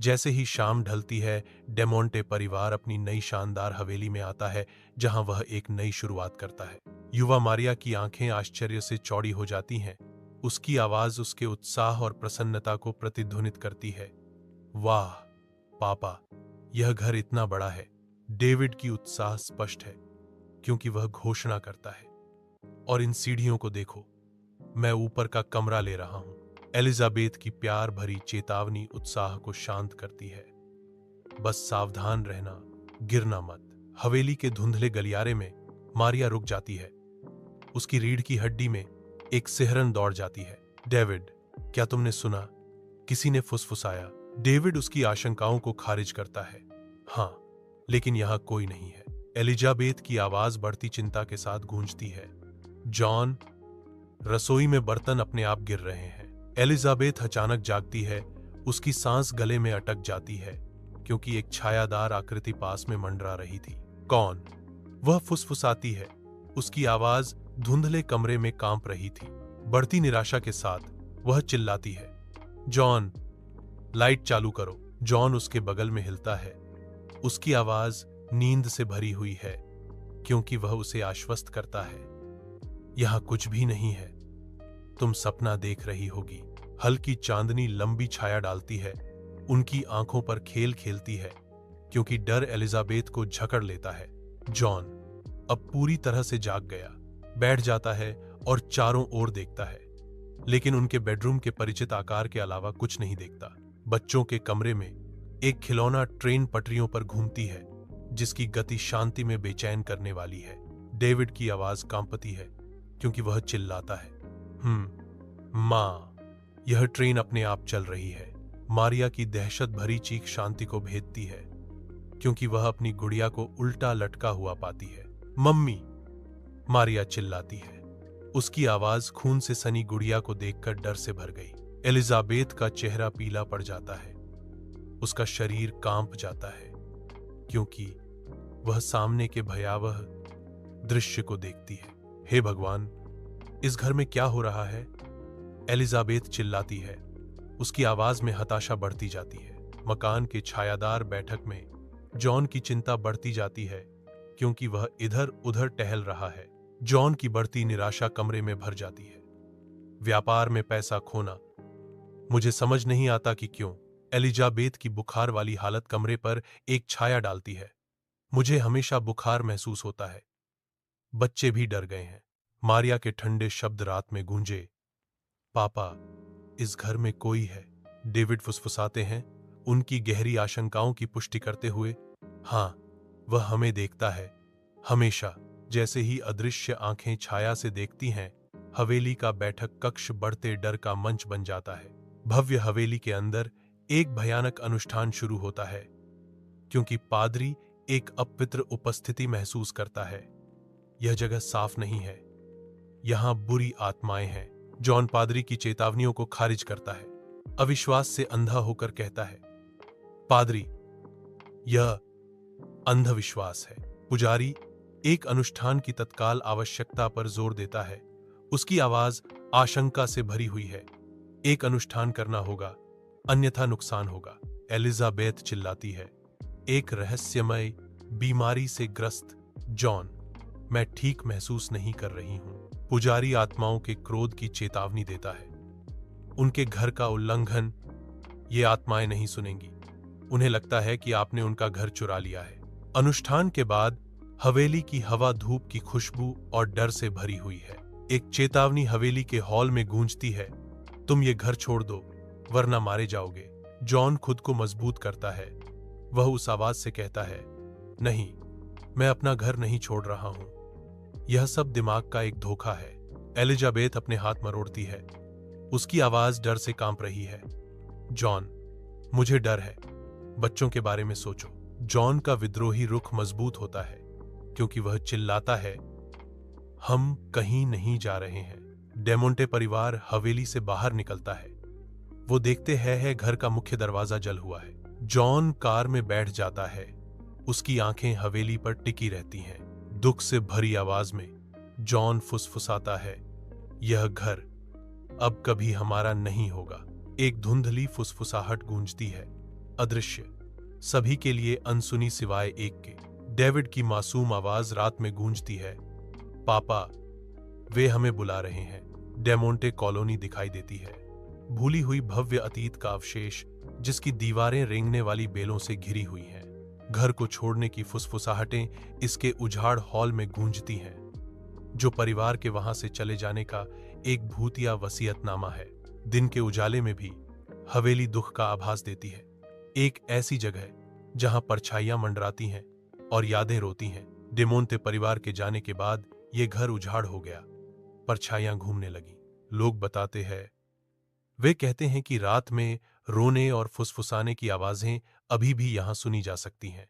जैसे ही शाम ढलती है, डेमोंटे परिवार अपनी नई शानदार हवेली में आता है, जहां वह एक नई शुरुआत करता है। युवा मारिया की आंखें आश्चर्य से चौड़ी हो जाती हैं। उसकी आवाज उसके उत्साह और प्रसन्नता को प्रतिध्वनित करती है। वाह पापा, यह घर इतना बड़ा है। डेविड की उत्साह स्पष्ट है, क्योंकि वह घोषणा करता है, और इन सीढ़ियों को देखो, मैं ऊपर का कमरा ले रहा हूं। एलिजाबेथ की प्यार भरी चेतावनी उत्साह को शांत करती है। बस सावधान रहना, गिरना मत। हवेली के धुंधले गलियारे में मारिया रुक जाती है। उसकी रीढ़ की हड्डी में एक सिहरन दौड़ जाती है। डेविड, क्या तुमने सुना? किसी ने फुसफुसाया। डेविड उसकी आशंकाओं को खारिज करता है। हाँ, लेकिन यहां कोई नहीं है। एलिजाबेथ की आवाज बढ़ती चिंता के साथ गूंजती है। जॉन, रसोई में बर्तन अपने आप गिर रहे हैं। एलिजाबेथ अचानक जागती है। उसकी सांस गले में अटक जाती है, क्योंकि एक छायादार आकृति पास में मंडरा रही थी। कौन? वह फुसफुसाती है। उसकी आवाज धुंधले कमरे में कांप रही थी। बढ़ती निराशा के साथ वह चिल्लाती है, जॉन, लाइट चालू करो। जॉन उसके बगल में हिलता है। उसकी आवाज नींद से भरी हुई है, क्योंकि वह उसे आश्वस्त करता है, यहां कुछ भी नहीं है, तुम सपना देख रही होगी। हल्की चांदनी लंबी छाया डालती है। उनकी आंखों पर खेल खेलती है, क्योंकि डर एलिजाबेथ को जकड़ लेता है। जॉन अब पूरी तरह से जाग गया, बैठ जाता है और चारों ओर देखता है, लेकिन उनके बेडरूम के परिचित आकार के अलावा कुछ नहीं देखता। बच्चों के कमरे में एक खिलौना ट्रेन पटरियों पर घूमती है, जिसकी गति शांति में बेचैन करने वाली है। डेविड की आवाज कांपती है, क्योंकि वह चिल्लाता है, मां, यह ट्रेन अपने आप चल रही है। मारिया की दहशत भरी चीख शांति को भेदती है, क्योंकि वह अपनी गुड़िया को उल्टा लटका हुआ पाती है। मम्मी, मारिया चिल्लाती है। उसकी आवाज खून से सनी गुड़िया को देखकर डर से भर गई। एलिजाबेथ का चेहरा पीला पड़ जाता है। उसका शरीर कांप जाता है, क्योंकि वह सामने के भयावह दृश्य को देखती है। हे भगवान, इस घर में क्या हो रहा है? एलिजाबेथ चिल्लाती है। उसकी आवाज में हताशा बढ़ती जाती है। मकान के छायादार बैठक में जॉन की चिंता बढ़ती जाती है, क्योंकि वह इधर उधर टहल रहा है। जॉन की बढ़ती निराशा कमरे में भर जाती है। व्यापार में पैसा खोना, मुझे समझ नहीं आता कि क्यों। एलिजाबेथ की बुखार वाली हालत कमरे पर एक छाया डालती है। मुझे हमेशा बुखार महसूस होता है। बच्चे भी डर गए हैं। मारिया के ठंडे शब्द रात में गूंजे, पापा, इस घर में कोई है। डेविड फुसफुसाते हैं, उनकी गहरी आशंकाओं की पुष्टि करते हुए। हाँ, वह हमें देखता है, हमेशा। जैसे ही अदृश्य आंखें छाया से देखती हैं, हवेली का बैठक कक्ष बढ़ते डर का मंच बन जाता है। भव्य हवेली के अंदर एक भयानक अनुष्ठान शुरू होता है, क्योंकि पादरी एक अपवित्र उपस्थिति महसूस करता है। यह जगह साफ नहीं है, यहां बुरी आत्माएं हैं। जॉन पादरी की चेतावनियों को खारिज करता है, अविश्वास से अंधा होकर कहता है, पादरी, यह अंधविश्वास है। पुजारी एक अनुष्ठान की तत्काल आवश्यकता पर जोर देता है। उसकी आवाज आशंका से भरी हुई है। एक अनुष्ठान करना होगा, अन्यथा नुकसान होगा। एलिजाबेथ चिल्लाती है, एक रहस्यमय बीमारी से ग्रस्त। जॉन, मैं ठीक महसूस नहीं कर रही हूं। पुजारी आत्माओं के क्रोध की चेतावनी देता है। उनके घर का उल्लंघन ये आत्माएं नहीं सुनेंगी। उन्हें लगता है कि आपने उनका घर चुरा लिया है। अनुष्ठान के बाद हवेली की हवा धूप की खुशबू और डर से भरी हुई है। एक चेतावनी हवेली के हॉल में गूंजती है, तुम ये घर छोड़ दो, वरना मारे जाओगे। जॉन खुद को मजबूत करता है। वह उस आवाज से कहता है, नहीं, मैं अपना घर नहीं छोड़ रहा हूं। यह सब दिमाग का एक धोखा है। एलिजाबेथ अपने हाथ मरोड़ती है। उसकी आवाज डर से कांप रही है। जॉन, मुझे डर है। बच्चों के बारे में सोचो। जॉन का विद्रोही रुख मजबूत होता है, क्योंकि वह चिल्लाता है, हम कहीं नहीं जा रहे हैं। डेमोंटे परिवार हवेली से बाहर निकलता है। वो देखते हैं घर का मुख्य दरवाजा जल हुआ है। जॉन कार में बैठ जाता है। उसकी आंखें हवेली पर टिकी रहती हैं। दुख से भरी आवाज में जॉन फुसफुसाता है, यह घर अब कभी हमारा नहीं होगा। एक धुंधली फुसफुसाहट गूंजती है। अदृश्य, सभी के लिए अनसुनी सिवाय एक के। डेविड की मासूम आवाज रात में गूंजती है, पापा, वे हमें बुला रहे हैं। डेमोंटे कॉलोनी दिखाई देती है, भूली हुई भव्य अतीत का अवशेष जिसकी दीवारें रेंगने वाली बेलों से घिरी हुई हैं। घर को छोड़ने की फुसफुसाहटें इसके उजाड़ हॉल में गूंजती हैं, जो परिवार के वहां से चले जाने का एक भूतिया वसीयतनामा है। दिन के उजाले में भी हवेली दुख का आभास देती है, एक ऐसी जगह जहां परछाइयां मंडराती हैं और यादें रोती हैं। डेमोंते परिवार के जाने के बाद यह घर उजाड़ हो गया, परछाइयां घूमने लगी। लोग बताते हैं, वे कहते हैं कि रात में रोने और फुसफुसाने की आवाजें अभी भी यहां सुनी जा सकती हैं।